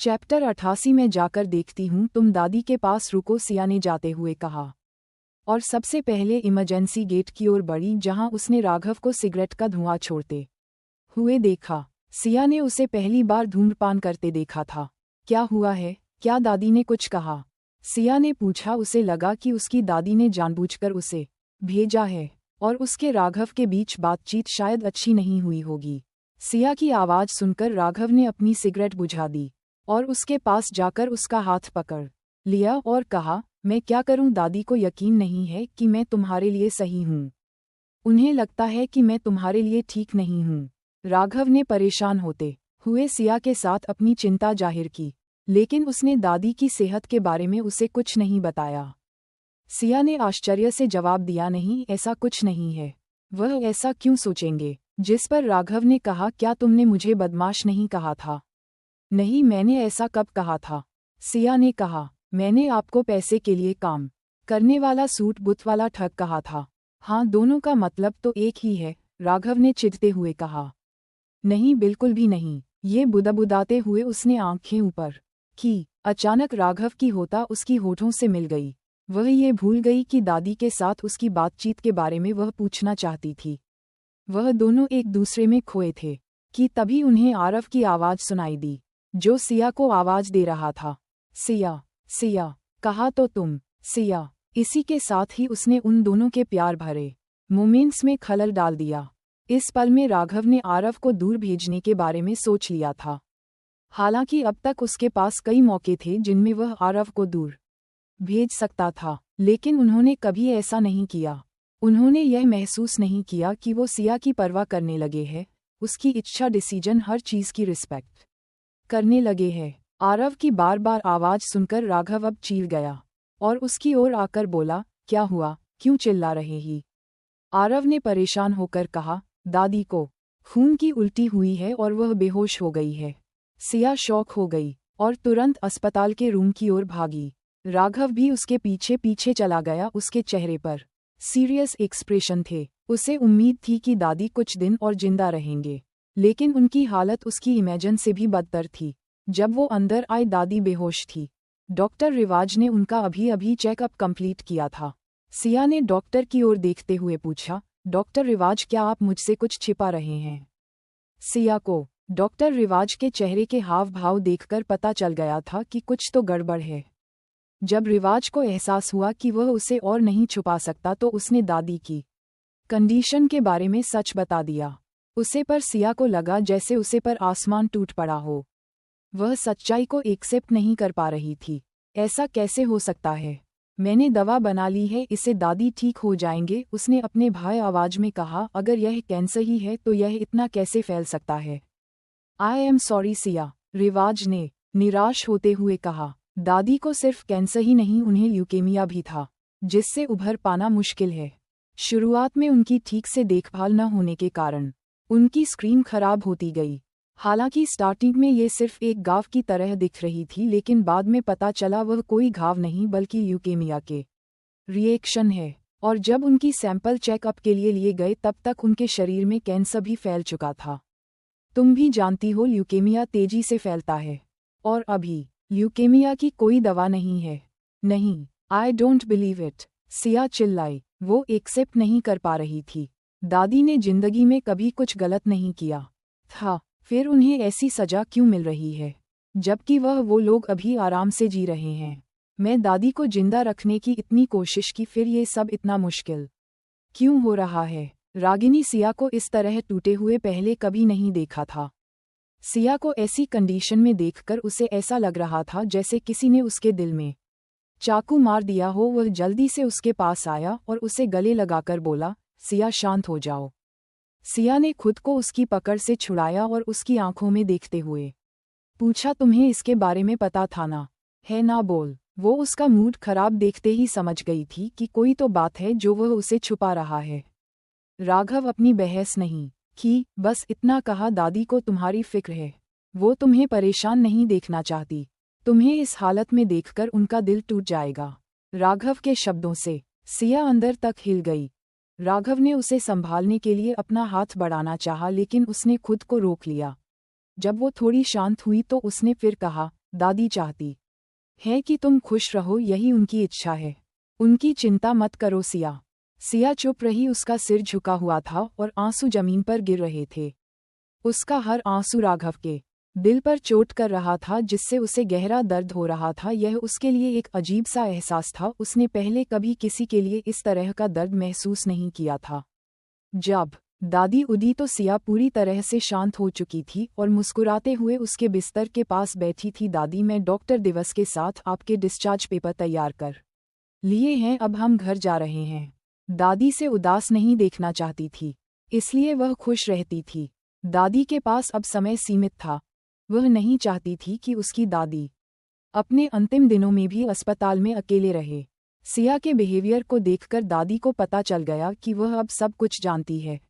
Chapter 88 में जाकर देखती हूँ, तुम दादी के पास रुको, सिया ने जाते हुए कहा। और सबसे पहले इमरजेंसी गेट की ओर बढ़ी जहाँ उसने राघव को सिगरेट का धुआं छोड़ते हुए देखा। सिया ने उसे पहली बार धूम्रपान करते देखा था। क्या हुआ है, क्या दादी ने कुछ कहा? सिया ने पूछा। उसे लगा कि उसकी दादी ने जानबूझकर उसे भेजा है और उसके राघव के बीच बातचीत शायद अच्छी नहीं हुई होगी। सिया की आवाज़ सुनकर राघव ने अपनी सिगरेट बुझा दी और उसके पास जाकर उसका हाथ पकड़ लिया और कहा, मैं क्या करूं? दादी को यकीन नहीं है कि मैं तुम्हारे लिए सही हूं। उन्हें लगता है कि मैं तुम्हारे लिए ठीक नहीं हूं। राघव ने परेशान होते हुए सिया के साथ अपनी चिंता जाहिर की, लेकिन उसने दादी की सेहत के बारे में उसे कुछ नहीं बताया। सिया ने आश्चर्य से जवाब दिया, नहीं, ऐसा कुछ नहीं है। वह ऐसा क्यों सोचेंगे? जिस पर राघव ने कहा, क्या तुमने मुझे बदमाश नहीं कहा था? नहीं, मैंने ऐसा कब कहा था? सिया ने कहा, मैंने आपको पैसे के लिए काम करने वाला सूट बूथ वाला ठग कहा था। हाँ, दोनों का मतलब तो एक ही है, राघव ने चिढ़ते हुए कहा। नहीं, बिल्कुल भी नहीं। ये बुदबुदाते हुए उसने आंखें ऊपर की। अचानक राघव की होता उसकी होठों से मिल गई। वह ये भूल गई कि दादी के साथ उसकी बातचीत के बारे में वह पूछना चाहती थी। वह दोनों एक दूसरे में खोए थे कि तभी उन्हें आरव की आवाज़ सुनाई दी, जो सिया को आवाज़ दे रहा था। सिया, सिया, कहा तो तुम? सिया। इसी के साथ ही उसने उन दोनों के प्यार भरे मोमेंट्स में खलल डाल दिया। इस पल में राघव ने आरव को दूर भेजने के बारे में सोच लिया था। हालांकि अब तक उसके पास कई मौके थे जिनमें वह आरव को दूर भेज सकता था, लेकिन उन्होंने कभी ऐसा नहीं किया। उन्होंने यह महसूस नहीं किया कि वो सिया की परवाह करने लगे हैं, उसकी इच्छा, डिसीजन, हर चीज़ की रिस्पेक्ट करने लगे हैं। आरव की बार बार आवाज़ सुनकर राघव अब चीर गया और उसकी ओर आकर बोला, क्या हुआ, क्यों चिल्ला रहे ही? आरव ने परेशान होकर कहा, दादी को खून की उल्टी हुई है और वह बेहोश हो गई है। सिया शॉक हो गई और तुरंत अस्पताल के रूम की ओर भागी। राघव भी उसके पीछे पीछे चला गया। उसके चेहरे पर सीरियस एक्सप्रेशन थे। उसे उम्मीद थी कि दादी कुछ दिन और जिंदा रहेंगे, लेकिन उनकी हालत उसकी इमेजिन से भी बदतर थी। जब वो अंदर आए, दादी बेहोश थी। डॉक्टर रिवाज ने उनका अभी अभी चेकअप कंप्लीट किया था। सिया ने डॉक्टर की ओर देखते हुए पूछा, डॉक्टर रिवाज, क्या आप मुझसे कुछ छिपा रहे हैं? सिया को डॉक्टर रिवाज के चेहरे के हाव भाव देखकर पता चल गया था कि कुछ तो गड़बड़ है। जब रिवाज को एहसास हुआ कि वह उसे और नहीं छुपा सकता, तो उसने दादी की कंडीशन के बारे में सच बता दिया। उसे पर सिया को लगा जैसे उसे पर आसमान टूट पड़ा हो। वह सच्चाई को एक्सेप्ट नहीं कर पा रही थी। ऐसा कैसे हो सकता है? मैंने दवा बना ली है, इससे दादी ठीक हो जाएंगे, उसने अपने भाई आवाज में कहा। अगर यह कैंसर ही है तो यह इतना कैसे फैल सकता है? आई एम सॉरी सिया, रिवाज ने निराश होते हुए कहा। दादी को सिर्फ कैंसर ही नहीं, उन्हें ल्यूकेमिया भी था, जिससे उभर पाना मुश्किल है। शुरुआत में उनकी ठीक से देखभाल न होने के कारण उनकी स्क्रीन खराब होती गई। हालांकि स्टार्टिंग में ये सिर्फ एक घाव की तरह दिख रही थी, लेकिन बाद में पता चला वह कोई घाव नहीं बल्कि ल्यूकेमिया के रिएक्शन है। और जब उनकी सैंपल चेकअप के लिए लिए गए, तब तक उनके शरीर में कैंसर भी फैल चुका था। तुम भी जानती हो, ल्यूकेमिया तेजी से फैलता है और अभी ल्यूकेमिया की कोई दवा नहीं है। नहीं, I don't believe it, Siya चिल्लाई। वो एक्सेप्ट नहीं कर पा रही थी। दादी ने जिंदगी में कभी कुछ गलत नहीं किया था, फिर उन्हें ऐसी सजा क्यों मिल रही है, जबकि वो लोग अभी आराम से जी रहे हैं? मैं दादी को जिंदा रखने की इतनी कोशिश की, फिर ये सब इतना मुश्किल क्यों हो रहा है? रागिनी सिया को इस तरह टूटे हुए पहले कभी नहीं देखा था। सिया को ऐसी कंडीशन में देखकर उसे ऐसा लग रहा था जैसे किसी ने उसके दिल में चाकू मार दिया हो। वह जल्दी से उसके पास आया और उसे गले लगाकर बोला, सिया शांत हो जाओ। सिया ने खुद को उसकी पकड़ से छुड़ाया और उसकी आंखों में देखते हुए पूछा, तुम्हें इसके बारे में पता था ना? है ना? बोल। वो उसका मूड खराब देखते ही समझ गई थी कि कोई तो बात है जो वह उसे छुपा रहा है। राघव अपनी बहस नहीं की, बस इतना कहा, दादी को तुम्हारी फिक्र है, वो तुम्हें परेशान नहीं देखना चाहती। तुम्हें इस हालत में देखकर उनका दिल टूट जाएगा। राघव के शब्दों से सिया अंदर तक हिल गई। राघव ने उसे संभालने के लिए अपना हाथ बढ़ाना चाहा, लेकिन उसने खुद को रोक लिया। जब वो थोड़ी शांत हुई तो उसने फिर कहा, दादी चाहती है कि तुम खुश रहो, यही उनकी इच्छा है। उनकी चिंता मत करो सिया। सिया चुप रही, उसका सिर झुका हुआ था और आंसू जमीन पर गिर रहे थे। उसका हर आंसू राघव के दिल पर चोट कर रहा था, जिससे उसे गहरा दर्द हो रहा था। यह उसके लिए एक अजीब सा एहसास था, उसने पहले कभी किसी के लिए इस तरह का दर्द महसूस नहीं किया था। जब दादी उठी तो सिया पूरी तरह से शांत हो चुकी थी और मुस्कुराते हुए उसके बिस्तर के पास बैठी थी। दादी, मैं डॉक्टर दिवस के साथ आपके डिस्चार्ज पेपर तैयार कर लिए हैं, अब हम घर जा रहे हैं। दादी से उदास नहीं देखना चाहती थी, इसलिए वह खुश रहती थी। दादी के पास अब समय सीमित था। वह नहीं चाहती थी कि उसकी दादी अपने अंतिम दिनों में भी अस्पताल में अकेले रहे। सिया के बिहेवियर को देखकर दादी को पता चल गया कि वह अब सब कुछ जानती है,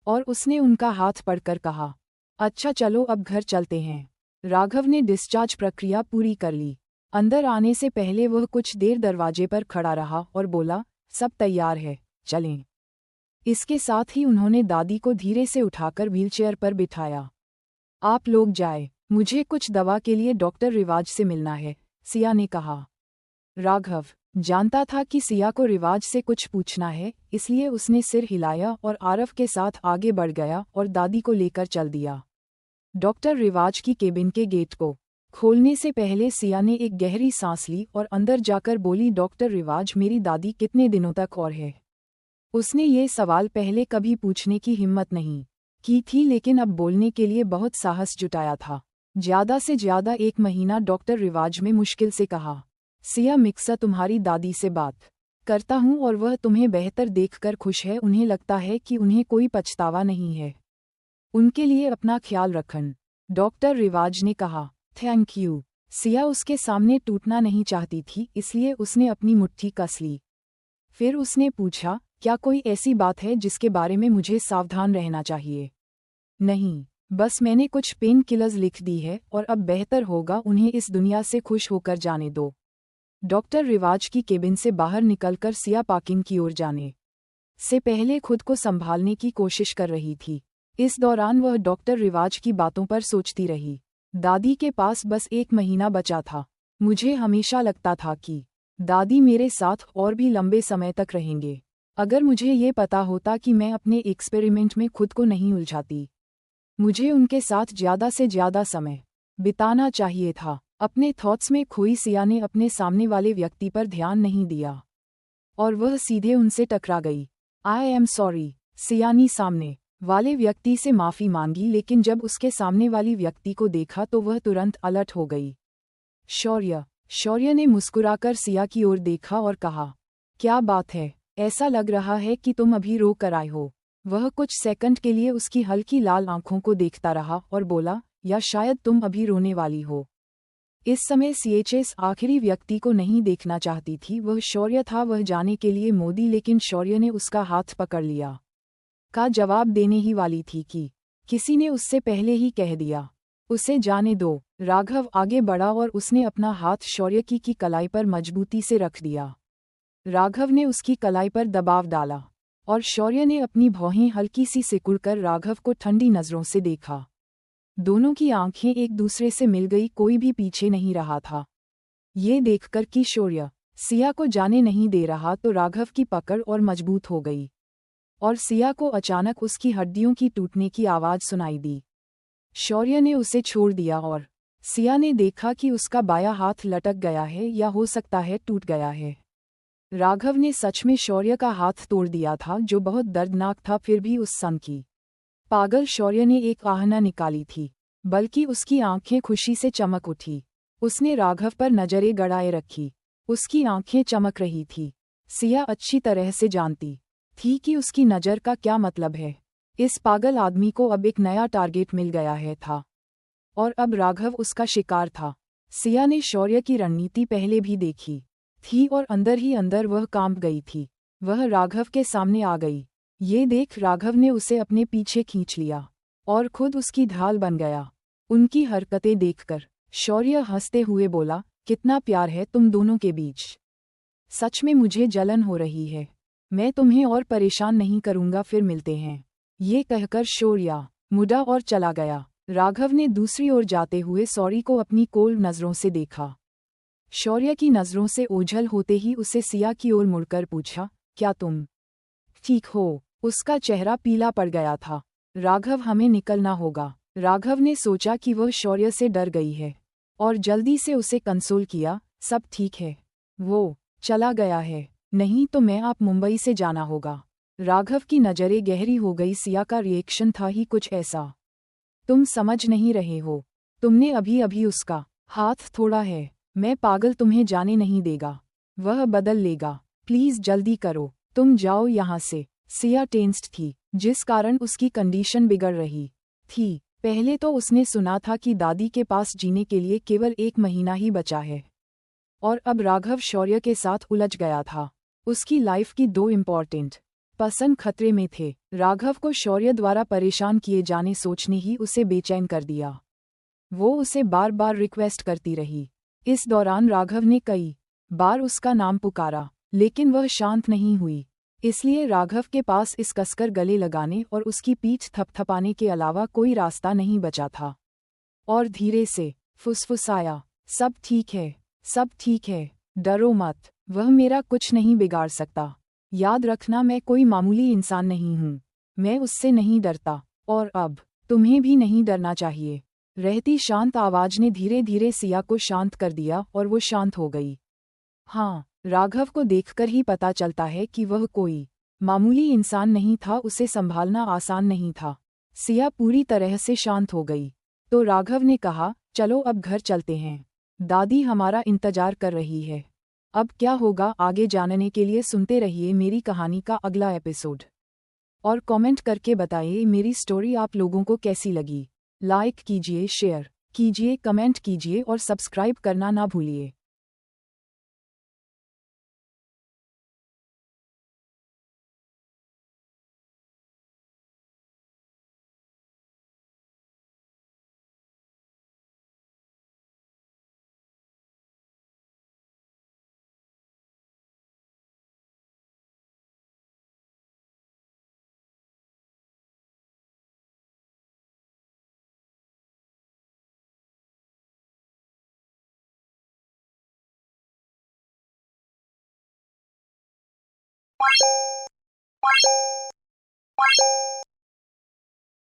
और उसने उनका हाथ पकड़कर कहा, अच्छा चलो अब घर चलते हैं। राघव ने डिस्चार्ज प्रक्रिया पूरी कर ली। अंदर आने से पहले वह कुछ देर दरवाजे पर खड़ा रहा और बोला, सब तैयार है, चलें। इसके साथ ही उन्होंने दादी को धीरे से उठाकर व्हीलचेयर पर बिठाया। आप लोग जाए, मुझे कुछ दवा के लिए डॉक्टर रिवाज से मिलना है, सिया ने कहा। राघव जानता था कि सिया को रिवाज से कुछ पूछना है, इसलिए उसने सिर हिलाया और आरव के साथ आगे बढ़ गया और दादी को लेकर चल दिया। डॉक्टर रिवाज की केबिन के गेट को खोलने से पहले सिया ने एक गहरी सांस ली और अंदर जाकर बोली, डॉक्टर रिवाज, मेरी दादी कितने दिनों तक और है? उसने ये सवाल पहले कभी पूछने की हिम्मत नहीं की थी, लेकिन अब बोलने के लिए बहुत साहस जुटाया था। ज्यादा से ज्यादा 1 महीना, डॉक्टर रिवाज में मुश्किल से कहा। सिया, मिक्सा तुम्हारी दादी से बात करता हूँ और वह तुम्हें बेहतर देखकर खुश है। उन्हें लगता है कि उन्हें कोई पछतावा नहीं है। उनके लिए अपना ख्याल रखन, डॉक्टर रिवाज ने कहा। Thank you. सिया उसके सामने टूटना नहीं चाहती थी, इसलिए उसने अपनी मुट्ठी कस ली। फिर उसने पूछा, क्या कोई ऐसी बात है जिसके बारे में मुझे सावधान रहना चाहिए? नहीं, बस मैंने कुछ पेन किलर्स लिख दी है और अब बेहतर होगा उन्हें इस दुनिया से खुश होकर जाने दो। डॉक्टर रिवाज की केबिन से बाहर निकलकर सिया पार्किंग की ओर जाने से पहले खुद को संभालने की कोशिश कर रही थी। इस दौरान वह डॉक्टर रिवाज की बातों पर सोचती रही। दादी के पास बस 1 महीना बचा था। मुझे हमेशा लगता था कि दादी मेरे साथ और भी लंबे समय तक रहेंगे। अगर मुझे ये पता होता कि मैं अपने एक्सपेरिमेंट में खुद को नहीं उलझाती, मुझे उनके साथ ज़्यादा से ज़्यादा समय बिताना चाहिए था। अपने थॉट्स में खोई सिया ने अपने सामने वाले व्यक्ति पर ध्यान नहीं दिया और वह सीधे उनसे टकरा गई। I am sorry. सिया ने सामने वाले व्यक्ति से माफ़ी मांगी, लेकिन जब उसके सामने वाली व्यक्ति को देखा तो वह तुरंत अलर्ट हो गई। शौर्य ने मुस्कुराकर सिया की ओर देखा और कहा, क्या बात है, ऐसा लग रहा है कि तुम अभी रो कर आए हो। वह कुछ सेकंड के लिए उसकी हल्की लाल आंखों को देखता रहा और बोला, या शायद तुम अभी रोने वाली हो। इस समय सीएचएस आखिरी व्यक्ति को नहीं देखना चाहती थी। वह शौर्य था। वह जाने के लिए मोदी, लेकिन शौर्य ने उसका हाथ पकड़ लिया। का जवाब देने ही वाली थी कि किसी ने उससे पहले ही कह दिया, उसे जाने दो। राघव आगे बढ़ा और उसने अपना हाथ शौर्य की कलाई पर मजबूती से रख दिया। राघव ने उसकी कलाई पर दबाव डाला और शौर्य ने अपनी भौहें हल्की सी सिकुड़कर राघव को ठंडी नज़रों से देखा। दोनों की आंखें एक दूसरे से मिल गई, कोई भी पीछे नहीं रहा था। ये देखकर कि शौर्य सिया को जाने नहीं दे रहा तो राघव की पकड़ और मजबूत हो गई और सिया को अचानक उसकी हड्डियों की टूटने की आवाज़ सुनाई दी। शौर्य ने उसे छोड़ दिया और सिया ने देखा कि उसका बायां हाथ लटक गया है, या हो सकता है टूट गया है। राघव ने सच में शौर्य का हाथ तोड़ दिया था, जो बहुत दर्दनाक था। फिर भी उस सन की पागल शौर्य ने एक आहना निकाली थी, बल्कि उसकी आंखें खुशी से चमक उठी। उसने राघव पर नजरें गड़ाए रखी। उसकी आंखें चमक रही थी। सिया अच्छी तरह से जानती थी कि उसकी नज़र का क्या मतलब है। इस पागल आदमी को अब एक नया टारगेट मिल गया है था, और अब राघव उसका शिकार था। सिया ने शौर्य की रणनीति पहले भी देखी थी और अंदर ही अंदर वह कांप गई थी। वह राघव के सामने आ गई। ये देख राघव ने उसे अपने पीछे खींच लिया और खुद उसकी ढाल बन गया। उनकी हरकतें देखकर शौर्य हंसते हुए बोला, कितना प्यार है तुम दोनों के बीच। सच में मुझे जलन हो रही है। मैं तुम्हें और परेशान नहीं करूंगा, फिर मिलते हैं। ये कहकर शौर्य मुड़ा और चला गया। राघव ने दूसरी ओर जाते हुए शौर्य को अपनी कोल्ड नज़रों से देखा। शौर्य की नज़रों से ओझल होते ही उसे सिया की ओर मुड़कर पूछा, क्या तुम ठीक हो? उसका चेहरा पीला पड़ गया था। राघव, हमें निकलना होगा। राघव ने सोचा कि वह शौर्य से डर गई है और जल्दी से उसे कंसोल किया, सब ठीक है। वो चला गया है। नहीं तो मैं आप मुंबई से जाना होगा। राघव की नज़रें गहरी हो गई। सिया का रिएक्शन था ही कुछ ऐसा। तुम समझ नहीं रहे हो। तुमने अभी अभी उसका हाथ थोड़ा है। मैं पागल तुम्हें जाने नहीं देगा। वह बदल लेगा। प्लीज जल्दी करो, तुम जाओ यहाँ से। सिया टेंस्ड थी, जिस कारण उसकी कंडीशन बिगड़ रही थी। पहले तो उसने सुना था कि दादी के पास जीने के लिए केवल 1 महीना ही बचा है, और अब राघव शौर्य के साथ उलझ गया था। उसकी लाइफ की 2 इम्पॉर्टेंट पसंद खतरे में थे। राघव को शौर्य द्वारा परेशान किए जाने सोचने ही उसे बेचैन कर दिया। वो उसे बार बार रिक्वेस्ट करती रही। इस दौरान राघव ने कई बार उसका नाम पुकारा, लेकिन वह शांत नहीं हुई। इसलिए राघव के पास इस कसकर गले लगाने और उसकी पीठ थपथपाने के अलावा कोई रास्ता नहीं बचा था। और धीरे से फुसफुसाया, सब ठीक है, सब ठीक है, डरो मत, वह मेरा कुछ नहीं बिगाड़ सकता। याद रखना, मैं कोई मामूली इंसान नहीं हूँ। मैं उससे नहीं डरता, और अब तुम्हें भी नहीं डरना चाहिए। रहती शांत आवाज ने धीरे धीरे सिया को शांत कर दिया और वो शांत हो गई। हाँ, राघव को देखकर ही पता चलता है कि वह कोई मामूली इंसान नहीं था। उसे संभालना आसान नहीं था। सिया पूरी तरह से शांत हो गई तो राघव ने कहा, चलो अब घर चलते हैं। दादी हमारा इंतजार कर रही है। अब क्या होगा आगे जानने के लिए सुनते रहिए मेरी कहानी का अगला एपिसोड। और कमेंट करके बताइए मेरी स्टोरी आप लोगों को कैसी लगी। लाइक कीजिए, शेयर कीजिए, कमेंट कीजिए और सब्सक्राइब करना ना भूलिए।